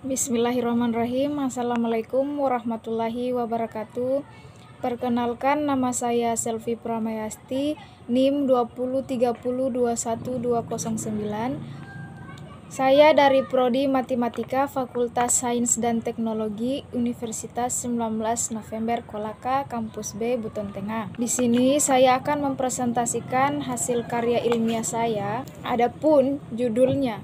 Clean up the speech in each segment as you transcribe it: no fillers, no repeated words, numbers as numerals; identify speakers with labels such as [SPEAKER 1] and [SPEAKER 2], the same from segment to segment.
[SPEAKER 1] Bismillahirrahmanirrahim. Assalamualaikum warahmatullahi wabarakatuh. Perkenalkan, nama saya Selvi Pramayasti, NIM 20302129. Saya dari Prodi Matematika Fakultas Sains dan Teknologi Universitas 19 November Kolaka, Kampus B, Buton Tengah. Di sini saya akan mempresentasikan hasil karya ilmiah saya. Adapun judulnya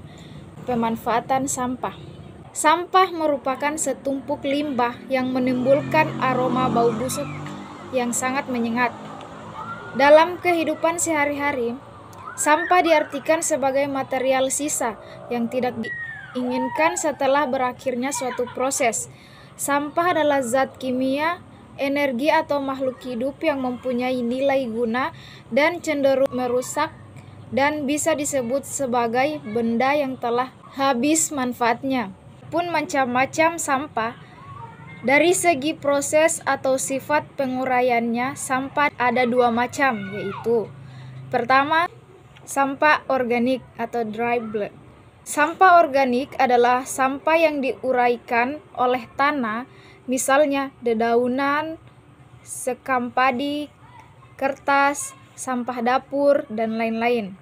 [SPEAKER 1] Pemanfaatan Sampah. Sampah merupakan setumpuk limbah yang menimbulkan aroma bau busuk yang sangat menyengat. Dalam kehidupan sehari-hari, sampah diartikan sebagai material sisa yang tidak diinginkan setelah berakhirnya suatu proses. Sampah adalah zat kimia, energi atau makhluk hidup yang mempunyai nilai guna dan cenderung merusak dan bisa disebut sebagai benda yang telah habis manfaatnya. Pun macam-macam sampah. Dari segi proses atau sifat penguraiannya, sampah ada dua macam, yaitu pertama, sampah organik atau dry blood. Sampah organik adalah sampah yang diuraikan oleh tanah, misalnya dedaunan, sekam padi, kertas, sampah dapur, dan lain-lain.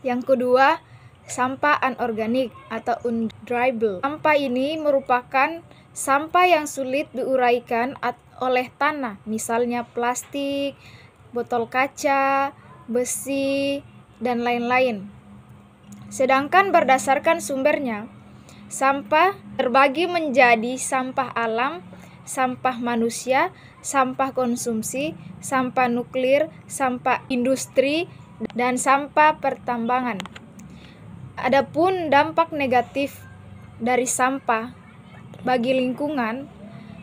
[SPEAKER 1] Yang kedua, sampah anorganik atau undriable. Sampah ini merupakan sampah yang sulit diuraikan oleh tanah, misalnya plastik, botol kaca, besi, dan lain-lain. Sedangkan berdasarkan sumbernya, sampah terbagi menjadi sampah alam, sampah manusia, sampah konsumsi, sampah nuklir, sampah industri, dan sampah pertambangan. Adapun dampak negatif dari sampah bagi lingkungan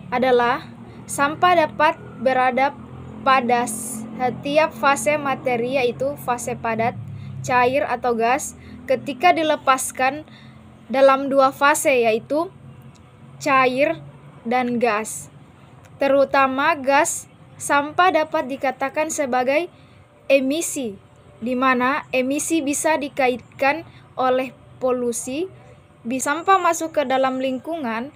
[SPEAKER 1] adalah sampah dapat berada pada setiap fase materi, yaitu fase padat, cair atau gas. Ketika dilepaskan dalam dua fase, yaitu cair dan gas. Terutama gas, sampah dapat dikatakan sebagai emisi, di mana emisi bisa dikaitkan oleh polusi. Sampah masuk ke dalam lingkungan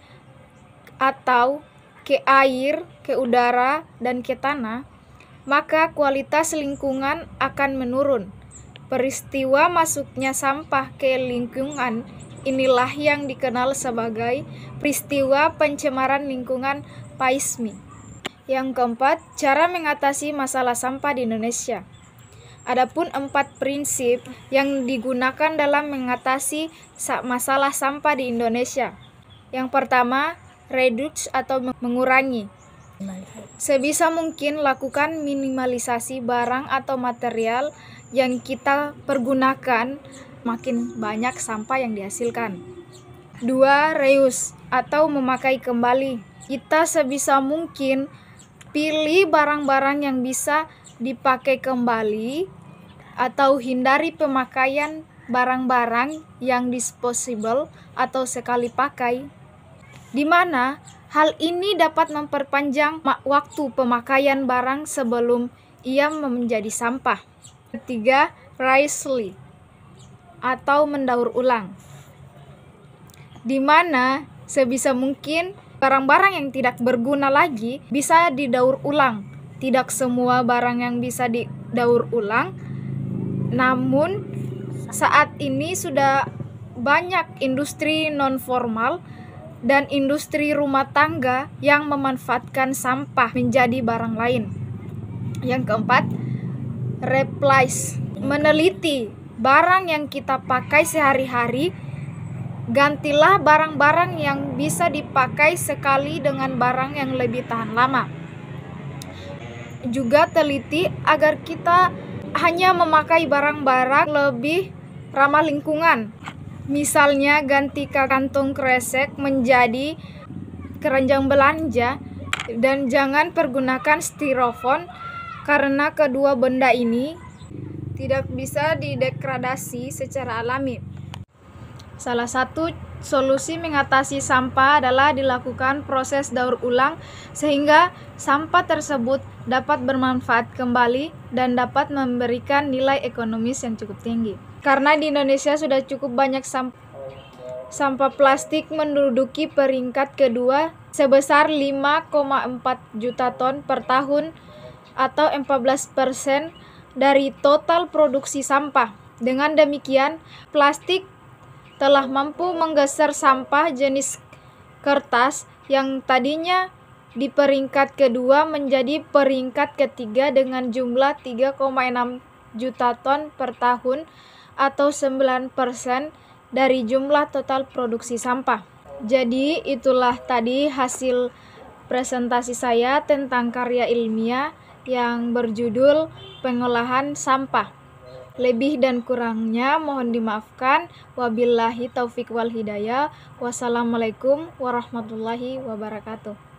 [SPEAKER 1] atau ke air, ke udara, dan ke tanah, maka kualitas lingkungan akan menurun. Peristiwa masuknya sampah ke lingkungan inilah yang dikenal sebagai peristiwa pencemaran lingkungan PAISMI. Yang keempat, cara mengatasi masalah sampah di Indonesia. Adapun 4 prinsip yang digunakan dalam mengatasi masalah sampah di Indonesia. Yang pertama, reduce atau mengurangi. Sebisa mungkin lakukan minimalisasi barang atau material yang kita pergunakan, makin banyak sampah yang dihasilkan. 2. Reuse atau memakai kembali. Kita sebisa mungkin pilih barang-barang yang bisa dipakai kembali atau hindari pemakaian barang-barang yang disposable atau sekali pakai, di mana hal ini dapat memperpanjang waktu pemakaian barang sebelum ia menjadi sampah. Ketiga, recycle atau mendaur ulang, di mana sebisa mungkin barang-barang yang tidak berguna lagi bisa didaur ulang. Tidak semua barang yang bisa didaur ulang, namun saat ini sudah banyak industri non-formal dan industri rumah tangga yang memanfaatkan sampah menjadi barang lain. Yang keempat, replace, meneliti barang yang kita pakai sehari-hari. Gantilah barang-barang yang bisa dipakai sekali dengan barang yang lebih tahan lama. Juga teliti agar kita hanya memakai barang-barang lebih ramah lingkungan. Misalnya ganti kantong kresek menjadi keranjang belanja, dan jangan pergunakan styrofoam karena kedua benda ini tidak bisa didegradasi secara alami. Salah satu solusi mengatasi sampah adalah dilakukan proses daur ulang sehingga sampah tersebut dapat bermanfaat kembali dan dapat memberikan nilai ekonomis yang cukup tinggi. Karena di Indonesia sudah cukup banyak sampah sampah plastik menduduki peringkat kedua sebesar 5,4 juta ton per tahun atau 14% dari total produksi sampah. Dengan demikian, plastik telah mampu menggeser sampah jenis kertas yang tadinya di peringkat kedua menjadi peringkat ketiga dengan jumlah 3,6 juta ton per tahun atau 9% dari jumlah total produksi sampah. Jadi itulah tadi hasil presentasi saya tentang karya ilmiah yang berjudul pengolahan sampah. Lebih dan kurangnya mohon dimaafkan. Wabillahi taufik wal hidayah. Wassalamualaikum warahmatullahi wabarakatuh.